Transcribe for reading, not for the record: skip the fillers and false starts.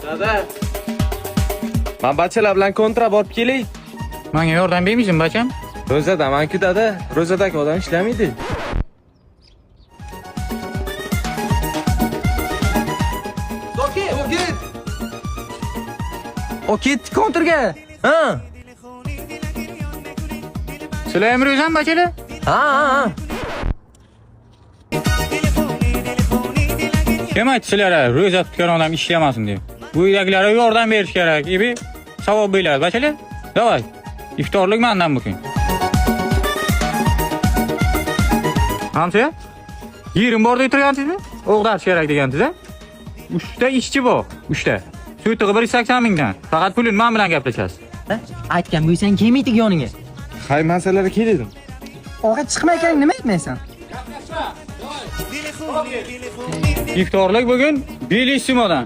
Dada. Men bachalar bilan kontra borib kelay. Menga yordam bermaysan, bacham? Ro'zadaman-ku dada. Ro'zadagi odam ishlamaydi. O ketdi kontrga. Ha. Sizlar ham ro'zam bachalar? Ha. Kim aytdi sizlarga ro'za tutgan odam ishlamasin deb? Bu uydagilarga yordam berish kerak. Ibi savob beradi bachalar. Davay. İftorlik mendan bugun. Hamsa? Yerim bor deb turgansizmi? O'g'darish kerak degansiz-a? 3 ta ishchi bor. 3 ta. Suyutig'i 180 mingdan. Faqat pulini men bilan gaplashasiz. Aytgan bo'lsang kelmaydik yoningga. Hay masalalarga keldim. Og'a chiqmaykan nima aytmaysan? İftorlik bugun 5 simodan.